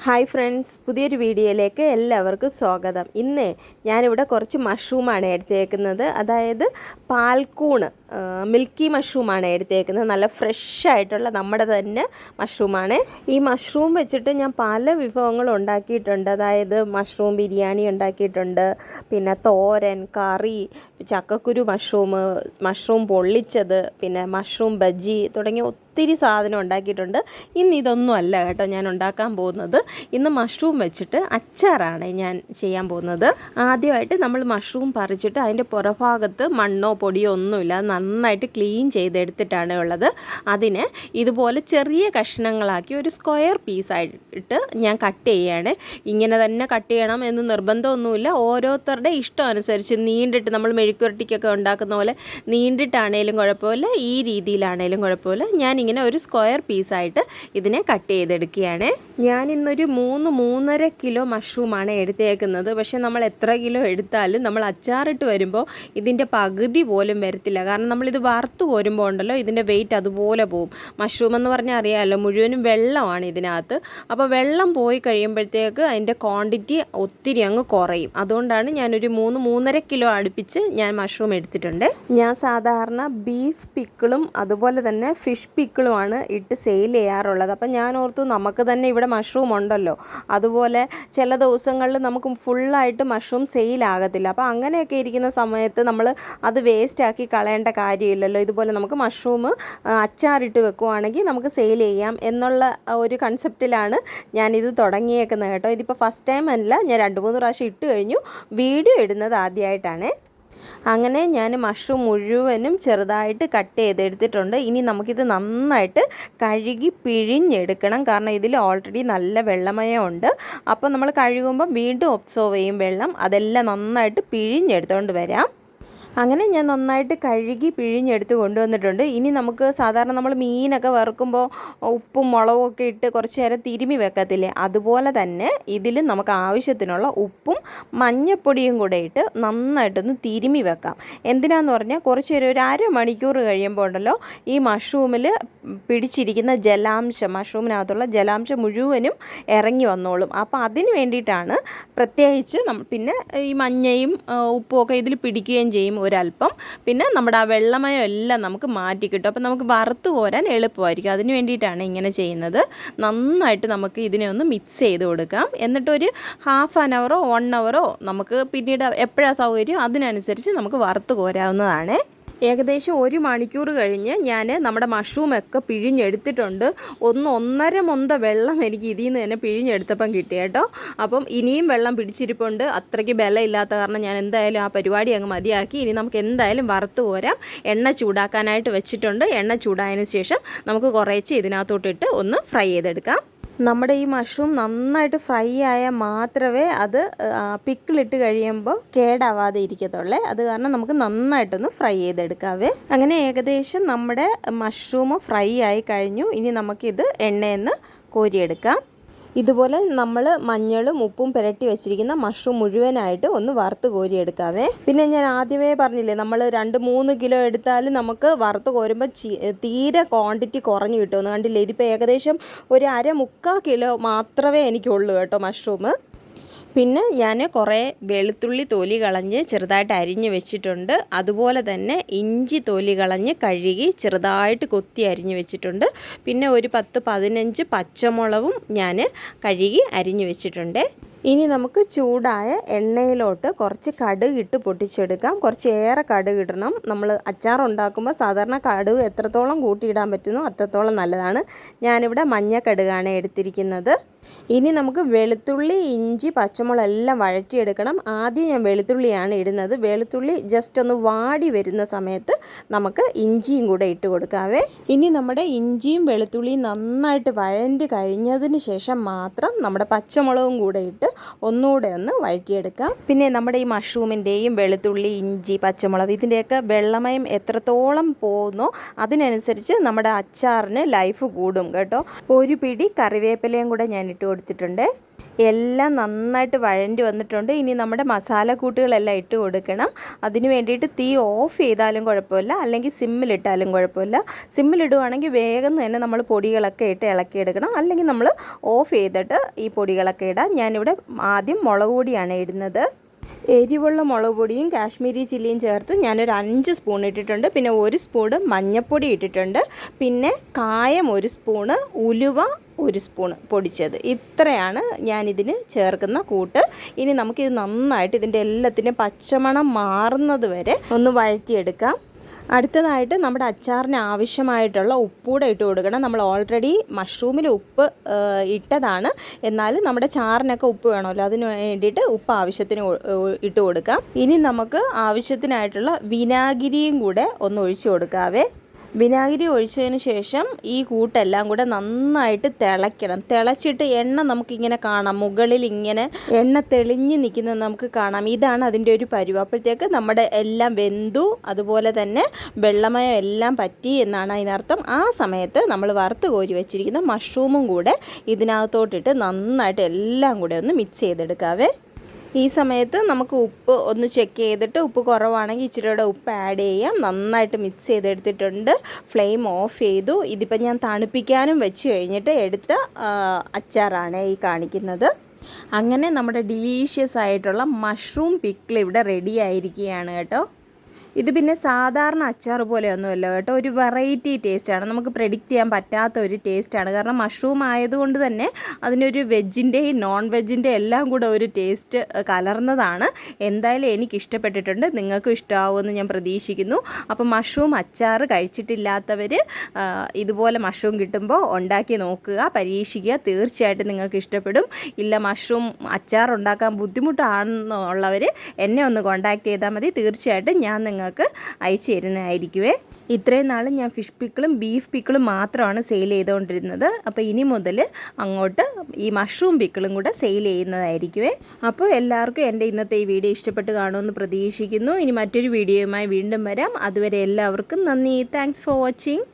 Hi friends, പുതിയൊരു വീഡിയോയിലേക്ക് എല്ലാവർക്കും സ്വാഗതം. ഇന്ന് ഞാനിവിടെ കുറച്ച് മഷ്റൂമാണ് എടുത്തേക്കുന്നത്. അതായത് പാൽക്കൂണ്, മിൽക്കി മഷ്റൂമാണ് എടുത്തേക്കുന്നത്. നല്ല ഫ്രഷ് ആയിട്ടുള്ള നമ്മുടെ തന്നെ മഷ്റൂമാണ്. ഈ മഷ്റൂം വെച്ചിട്ട് ഞാൻ പല വിഭവങ്ങളും ഉണ്ടാക്കിയിട്ടുണ്ട്. അതായത് മഷ്റൂം ബിരിയാണി ഉണ്ടാക്കിയിട്ടുണ്ട്, പിന്നെ തോരൻ, കറി, ചക്കക്കുരു മഷ്റൂം പൊള്ളിച്ചത്, പിന്നെ മഷ്റൂം ബജ്ജി തുടങ്ങിയ ഒത്തിരി സാധനം ഉണ്ടാക്കിയിട്ടുണ്ട്. ഇന്ന് ഇതൊന്നും അല്ല കേട്ടോ ഞാൻ ഉണ്ടാക്കാൻ പോകുന്നത്. ഇന്ന് മഷ്റൂം വെച്ചിട്ട് അച്ചാറാണ് ഞാൻ ചെയ്യാൻ പോകുന്നത്. ആദ്യമായിട്ട് നമ്മൾ മഷ്റൂം പറിച്ചിട്ട് അതിൻ്റെ പുറഭാഗത്ത് മണ്ണോ പൊടിയോ ഒന്നുമില്ല, നന്നായിട്ട് ക്ലീൻ ചെയ്തെടുത്തിട്ടാണ് ഉള്ളത്. അതിന് ഇതുപോലെ ചെറിയ കഷ്ണങ്ങളാക്കി ഒരു സ്ക്വയർ പീസായിട്ട് ഞാൻ കട്ട് ചെയ്യുകയാണ്. ഇങ്ങനെ തന്നെ കട്ട് ചെയ്യണം എന്ന് നിർബന്ധമൊന്നുമില്ല, ഓരോരുത്തരുടെ ഇഷ്ടം അനുസരിച്ച് നീണ്ടിട്ട് നമ്മൾ മെഴുക്കുരട്ടിക്കൊക്കെ ഉണ്ടാക്കുന്ന പോലെ നീണ്ടിട്ടാണേലും കുഴപ്പമില്ല, ഈ രീതിയിലാണേലും കുഴപ്പമില്ല. ഞാനിങ്ങനെ ഒരു സ്ക്വയർ പീസായിട്ട് ഇതിനെ കട്ട് ചെയ്തെടുക്കുകയാണ്. ഞാനിന്നൊരു 3-3.5 കിലോ മഷ്റൂമാണ് എടുത്തേക്കുന്നത്. പക്ഷേ നമ്മൾ എത്ര കിലോ എടുത്താലും നമ്മൾ അച്ചാറിട്ട് വരുമ്പോൾ ഇതിൻ്റെ പകുതി പോലും വരത്തില്ല. കാരണം നമ്മളിത് വറുത്ത് കോരുമ്പോൾ ഉണ്ടല്ലോ, ഇതിൻ്റെ വെയിറ്റ് അതുപോലെ പോവും. മഷ്റൂം എന്ന് പറഞ്ഞാൽ അറിയാമല്ലോ, മുഴുവനും വെള്ളമാണ് ഇതിനകത്ത്. അപ്പോൾ വെള്ളം പോയി കഴിയുമ്പോഴത്തേക്ക് അതിൻ്റെ ക്വാണ്ടിറ്റി ഒത്തിരി അങ്ങ് കുറയും. അതുകൊണ്ടാണ് ഞാനൊരു 3-3.5 കിലോ അടുപ്പിച്ച് ഞാൻ മഷ്റൂം എടുത്തിട്ടുണ്ട്. ഞാൻ സാധാരണ ബീഫ് പിക്കിളും അതുപോലെ തന്നെ ഫിഷ് പിക്കിളുമാണ് ഇട്ട് സെയിൽ ചെയ്യാറുള്ളത്. അപ്പം ഞാൻ ഓർത്തു നമുക്ക് തന്നെ ഇവിടെ മഷ്റൂം ഉണ്ടല്ലോ, അതുപോലെ ചില ദിവസങ്ങളിൽ നമുക്ക് ഫുള്ളായിട്ട് മഷ്റൂം സെയിലാകത്തില്ല. അപ്പോൾ അങ്ങനെയൊക്കെ ഇരിക്കുന്ന സമയത്ത് നമ്മൾ അത് വേസ്റ്റാക്കി കളയേണ്ട കാര്യമില്ലല്ലോ. ഇതുപോലെ നമുക്ക് മഷ്റൂം അച്ചാറിട്ട് വെക്കുവാണെങ്കിൽ നമുക്ക് സെയിൽ ചെയ്യാം എന്നുള്ള ഒരു കൺസെപ്റ്റിലാണ് ഞാനിത് തുടങ്ങിയേക്കുന്നത് കേട്ടോ. ഇതിപ്പോൾ ഫസ്റ്റ് ടൈം അല്ല, ഞാൻ 2-3 പ്രാവശ്യം ഇട്ട് കഴിഞ്ഞു. വീഡിയോ ഇടുന്നത് ആദ്യമായിട്ടാണ്. അങ്ങനെ ഞാൻ മഷ്റൂം മുഴുവനും ചെറുതായിട്ട് കട്ട് ചെയ്തെടുത്തിട്ടുണ്ട്. ഇനി നമുക്കിത് നന്നായിട്ട് കഴുകി പിഴിഞ്ഞെടുക്കണം. കാരണം ഇതിൽ ഓൾറെഡി നല്ല വെള്ളമയം ഉണ്ട്. അപ്പോൾ നമ്മൾ കഴുകുമ്പോൾ വീണ്ടും ഒബ്സർവ് ചെയ്യും വെള്ളം. അതെല്ലാം നന്നായിട്ട് പിഴിഞ്ഞെടുത്തുകൊണ്ട് വരാം. അങ്ങനെ ഞാൻ നന്നായിട്ട് കഴുകി പിഴിഞ്ഞെടുത്ത് കൊണ്ടുവന്നിട്ടുണ്ട്. ഇനി നമുക്ക് സാധാരണ നമ്മൾ മീനൊക്കെ വറുക്കുമ്പോൾ ഉപ്പും മുളകും ഒക്കെ ഇട്ട് കുറച്ച് നേരം തിരുമ്മി വെക്കത്തില്ലേ, അതുപോലെ തന്നെ ഇതിൽ നമുക്ക് ആവശ്യത്തിനുള്ള ഉപ്പും മഞ്ഞപ്പൊടിയും കൂടെ ഇട്ട് നന്നായിട്ടൊന്ന് തിരുമ്മി വെക്കാം. എന്തിനാന്ന് പറഞ്ഞാൽ കുറച്ച് നേരം ഒരു അരമണിക്കൂർ കഴിയുമ്പോൾ ഉണ്ടല്ലോ, ഈ മഷ്റൂമിൽ പിടിച്ചിരിക്കുന്ന ജലാംശം, മഷ്റൂമിനകത്തുള്ള ജലാംശം മുഴുവനും ഇറങ്ങി വന്നോളും. അപ്പോൾ അതിന് വേണ്ടിയിട്ടാണ് പ്രത്യേകിച്ച് പിന്നെ ഈ മഞ്ഞയും ഉപ്പും ഒക്കെ ഇതിൽ പിടിക്കുകയും ചെയ്യും ഒരല്പം. പിന്നെ നമ്മുടെ ആ വെള്ളമയം എല്ലാം നമുക്ക് മാറ്റി കിട്ടും. അപ്പോൾ നമുക്ക് വറുത്ത് കോരാൻ എളുപ്പമായിരിക്കും. അതിന് വേണ്ടിയിട്ടാണ് ഇങ്ങനെ ചെയ്യുന്നത്. നന്നായിട്ട് നമുക്ക് ഇതിനെ ഒന്ന് മിക്സ് ചെയ്ത് കൊടുക്കാം. എന്നിട്ടൊരു ½ ആൻ അവറോ 1 അവറോ നമുക്ക് പിന്നീട് എപ്പോഴാണ് സൗകര്യം അതിനനുസരിച്ച് നമുക്ക് വറുത്ത് കോരാവുന്നതാണ്. ഏകദേശം 1 മണിക്കൂർ കഴിഞ്ഞ് ഞാൻ നമ്മുടെ മഷ്റൂമൊക്കെ പിഴിഞ്ഞെടുത്തിട്ടുണ്ട്. 1-1.5 മൊന്ത വെള്ളം എനിക്ക് ഇതിൽ നിന്ന് തന്നെ പിഴിഞ്ഞെടുത്തപ്പം കിട്ടി കേട്ടോ. അപ്പം ഇനിയും വെള്ളം പിടിച്ചിരിപ്പുണ്ട്. അത്രയ്ക്ക് ബലമില്ലാത്ത കാരണം ഞാൻ എന്തായാലും ആ പരിപാടി അങ്ങ് മതിയാക്കി. ഇനി നമുക്ക് എന്തായാലും വറുത്ത് കോരാം. എണ്ണ ചൂടാക്കാനായിട്ട് വെച്ചിട്ടുണ്ട്. എണ്ണ ചൂടായതിന് ശേഷം നമുക്ക് കുറേശ്ശെ ഇതിനകത്തോട്ടിട്ട് ഒന്ന് ഫ്രൈ ചെയ്തെടുക്കാം. നമ്മുടെ ഈ മഷ്റൂം നന്നായിട്ട് ഫ്രൈ ആയാൽ മാത്രമേ അത് പിക്കിളിട്ട് കഴിയുമ്പോൾ കേടാവാതെ ഇരിക്കത്തുള്ളേ. അത് കാരണം നമുക്ക് നന്നായിട്ടൊന്ന് ഫ്രൈ ചെയ്തെടുക്കാവേ. അങ്ങനെ ഏകദേശം നമ്മുടെ മഷ്റൂം ഫ്രൈ ആയി കഴിഞ്ഞു. ഇനി നമുക്കിത് എണ്ണയിൽ നിന്ന് കോരിയെടുക്കാം. ഇതുപോലെ നമ്മൾ മഞ്ഞളും ഉപ്പും പുരട്ടി വെച്ചിരിക്കുന്ന മഷ്റൂം മുഴുവനായിട്ട് ഒന്ന് വറുത്ത് കോരിയെടുക്കാവേ. പിന്നെ ഞാൻ ആദ്യമേ പറഞ്ഞില്ലേ, നമ്മൾ 2-3 കിലോ എടുത്താലും നമുക്ക് വറുത്ത് കോരുമ്പോൾ തീരെ ക്വാണ്ടിറ്റി കുറഞ്ഞ് കിട്ടുമെന്ന്. കണ്ടില്ലേ, ഇതിപ്പോൾ ഏകദേശം ഒരു 1/4 കിലോ മാത്രമേ എനിക്കുള്ളൂ കേട്ടോ മഷ്റൂം. പിന്നെ ഞാൻ കുറേ വെളുത്തുള്ളി തൊലി കളഞ്ഞ് ചെറുതായിട്ട് അരിഞ്ഞ് വെച്ചിട്ടുണ്ട്. അതുപോലെ തന്നെ ഇഞ്ചി തൊലി കളഞ്ഞ് കഴുകി ചെറുതായിട്ട് കൊത്തി അരിഞ്ഞ് വെച്ചിട്ടുണ്ട്. പിന്നെ ഒരു 10-15 പച്ചമുളകും ഞാൻ കഴുകി അരിഞ്ഞ് വെച്ചിട്ടുണ്ട്. ഇനി നമുക്ക് ചൂടായ എണ്ണയിലോട്ട് കുറച്ച് കടുക് ഇട്ട് പൊട്ടിച്ചെടുക്കാം. കുറച്ച് ഏറെ കടുക് ഇടണം. നമ്മൾ അച്ചാർ ഉണ്ടാക്കുമ്പോൾ സാധാരണ കടുക് എത്രത്തോളം കൂട്ടിയിടാൻ പറ്റുന്നോ അത്രത്തോളം നല്ലതാണ്. ഞാനിവിടെ മഞ്ഞ കടുകാണ് എടുത്തിരിക്കുന്നത്. ഇനി നമുക്ക് വെളുത്തുള്ളി, ഇഞ്ചി, പച്ചമുളക് എല്ലാം വഴറ്റിയെടുക്കണം. ആദ്യം ഞാൻ വെളുത്തുള്ളിയാണ് ഇടുന്നത്. വെളുത്തുള്ളി ജസ്റ്റ് ഒന്ന് വാടി വരുന്ന സമയത്ത് നമുക്ക് ഇഞ്ചിയും കൂടെ ഇട്ട് കൊടുക്കാവേ. ഇനി നമ്മുടെ ഇഞ്ചിയും വെളുത്തുള്ളിയും നന്നായിട്ട് വഴണ്ടി കഴിഞ്ഞതിന് ശേഷം മാത്രം നമ്മുടെ പച്ചമുളകും കൂടെ ഇട്ട് ഒന്നുകൂടെ ഒന്ന് വഴറ്റിയെടുക്കാം. പിന്നെ നമ്മുടെ ഈ മഷ്റൂമിൻ്റെയും വെളുത്തുള്ളി, ഇഞ്ചി, പച്ചമുളക് ഇതിൻ്റെയൊക്കെ വെള്ളമയം എത്രത്തോളം പോകുന്നോ അതിനനുസരിച്ച് നമ്മുടെ അച്ചാറിന് ലൈഫ് കൂടും കേട്ടോ. ഒരു പിടി കറിവേപ്പിലയും കൂടെ ഞാൻ ഇട്ട് കൊടുത്തിട്ടുണ്ട്. എല്ലാം നന്നായിട്ട് വഴണ്ടി വന്നിട്ടുണ്ട്. ഇനി നമ്മുടെ മസാലക്കൂട്ടുകളെല്ലാം ഇട്ട് കൊടുക്കണം. അതിന് വേണ്ടിയിട്ട് തീ ഓഫ് ചെയ്താലും കുഴപ്പമില്ല, അല്ലെങ്കിൽ സിമ്മിലിട്ടാലും കുഴപ്പമില്ല. സിമ്മിലിടുവാണെങ്കിൽ വേഗം തന്നെ നമ്മൾ പൊടികളൊക്കെ ഇട്ട് ഇളക്കിയെടുക്കണം. അല്ലെങ്കിൽ നമ്മൾ ഓഫ് ചെയ്തിട്ട് ഈ പൊടികളൊക്കെ ഇടാം. ഞാനിവിടെ ആദ്യം മുളക് പൊടിയാണ് ഇടുന്നത്. എരിവുള്ള മുളക് പൊടിയും കാശ്മീരി ചില്ലിയും ചേർത്ത് ഞാനൊരു 5 സ്പൂൺ ഇട്ടിട്ടുണ്ട്. പിന്നെ 1 സ്പൂൺ മഞ്ഞൾപ്പൊടി ഇട്ടിട്ടുണ്ട്. പിന്നെ കായം 1 സ്പൂണ്, ഉലുവ 1 സ്പൂൺ പൊടിച്ചത്. ഇത്രയാണ് ഞാനിതിന് ചേർക്കുന്ന കൂട്ട്. ഇനി നമുക്കിത് നന്നായിട്ട് ഇതിൻ്റെ എല്ലാത്തിൻ്റെയും പച്ചമണം മാറുന്നത് വരെ ഒന്ന് വഴറ്റിയെടുക്കാം. അടുത്തതായിട്ട് നമ്മുടെ അച്ചാറിന് ആവശ്യമായിട്ടുള്ള ഉപ്പൂടെ ഇട്ട് കൊടുക്കണം. നമ്മൾ ഓൾറെഡി മഷ്റൂമിൽ ഉപ്പ് ഇട്ടതാണ്, എന്നാലും നമ്മുടെ ചാറിനൊക്കെ ഉപ്പ് വേണമല്ലോ, അതിന് വേണ്ടിയിട്ട് ഉപ്പ് ആവശ്യത്തിന് ഇട്ട് കൊടുക്കാം. ഇനി നമുക്ക് ആവശ്യത്തിനായിട്ടുള്ള വിനാഗിരിയും കൂടെ ഒന്ന് ഒഴിച്ചു കൊടുക്കാവേ. വിനാഗിരി ഒഴിച്ചതിന് ശേഷം ഈ കൂട്ടെല്ലാം കൂടെ നന്നായിട്ട് തിളയ്ക്കണം. തിളച്ചിട്ട് എണ്ണ നമുക്കിങ്ങനെ കാണാം, മുകളിൽ ഇങ്ങനെ എണ്ണ തെളിഞ്ഞ് നിൽക്കുന്നത് നമുക്ക് കാണാം. ഇതാണ് അതിൻ്റെ ഒരു പരുവം. അപ്പോഴത്തേക്ക് നമ്മുടെ എല്ലാം വെന്തു, അതുപോലെ തന്നെ വെള്ളമയം എല്ലാം പറ്റി എന്നാണ് അതിനർത്ഥം. ആ സമയത്ത് നമ്മൾ വറുത്ത് കോരി വെച്ചിരിക്കുന്ന മഷ്റൂമും കൂടെ ഇതിനകത്തോട്ടിട്ട് നന്നായിട്ട് എല്ലാം കൂടെ ഒന്ന് മിക്സ് ചെയ്തെടുക്കാവേ. ഈ സമയത്ത് നമുക്ക് ഉപ്പ് ഒന്ന് ചെക്ക് ചെയ്തിട്ട് ഉപ്പ് കുറവാണെങ്കിൽ ഇച്ചിരിയുടെ ഉപ്പ് ആഡ് ചെയ്യാം. നന്നായിട്ട് മിക്സ് ചെയ്തെടുത്തിട്ടുണ്ട്. ഫ്ലെയിം ഓഫ് ചെയ്തു. ഇതിപ്പോൾ ഞാൻ തണുപ്പിക്കാനും വെച്ച് കഴിഞ്ഞിട്ട് എടുത്ത അച്ചാറാണ് ഈ കാണിക്കുന്നത്. അങ്ങനെ നമ്മുടെ ഡിലീഷ്യസ് ആയിട്ടുള്ള മഷ്റൂം പിക്കിൾ ഇവിടെ റെഡി ആയിരിക്കുകയാണ് കേട്ടോ. ഇത് പിന്നെ സാധാരണ അച്ചാർ പോലെയൊന്നുമല്ല കേട്ടോ, ഒരു വെറൈറ്റി ടേസ്റ്റാണ്. നമുക്ക് പ്രെഡിക്റ്റ് ചെയ്യാൻ പറ്റാത്ത ഒരു ടേസ്റ്റാണ്. കാരണം മഷ്റൂം ആയതുകൊണ്ട് തന്നെ അതിനൊരു വെജിൻ്റെയും നോൺ വെജിൻ്റെ എല്ലാം കൂടെ ഒരു ടേസ്റ്റ് കലർന്നതാണ്. എന്തായാലും എനിക്ക് ഇഷ്ടപ്പെട്ടിട്ടുണ്ട്, നിങ്ങൾക്കും ഇഷ്ടമാവുമെന്ന് ഞാൻ പ്രതീക്ഷിക്കുന്നു. അപ്പം മഷ്റൂം അച്ചാർ കഴിച്ചിട്ടില്ലാത്തവർ ഇതുപോലെ മഷ്റൂം കിട്ടുമ്പോൾ ഉണ്ടാക്കി നോക്കുക, പരീക്ഷിക്കുക. തീർച്ചയായിട്ടും നിങ്ങൾക്ക് ഇഷ്ടപ്പെടും. ഇല്ല മഷ്റൂം അച്ചാർ ഉണ്ടാക്കാൻ ബുദ്ധിമുട്ടാണെന്നുള്ളവർ എന്നെ ഒന്ന് കോൺടാക്ട് ചെയ്താൽ മതി. തീർച്ചയായിട്ടും ഞാൻ നിങ്ങൾക്ക് അയച്ചു തരുന്നതായിരിക്കുമേ. ഇത്രയും നാളും ഞാൻ ഫിഷ് പിക്കിളും ബീഫ് പിക്കിളും മാത്രമാണ് സെയിൽ ചെയ്തുകൊണ്ടിരുന്നത്. അപ്പോൾ ഇനി മുതൽ അങ്ങോട്ട് ഈ മഷ്റൂം പിക്കിളും കൂടെ സെയിൽ ചെയ്യുന്നതായിരിക്കുമേ. അപ്പോൾ എല്ലാവർക്കും എൻ്റെ ഇന്നത്തെ ഈ വീഡിയോ ഇഷ്ടപ്പെട്ട് കാണുമെന്ന് പ്രതീക്ഷിക്കുന്നു. ഇനി മറ്റൊരു വീഡിയോയുമായി വീണ്ടും വരാം. അതുവരെ എല്ലാവർക്കും നന്ദി. Thanks for watching.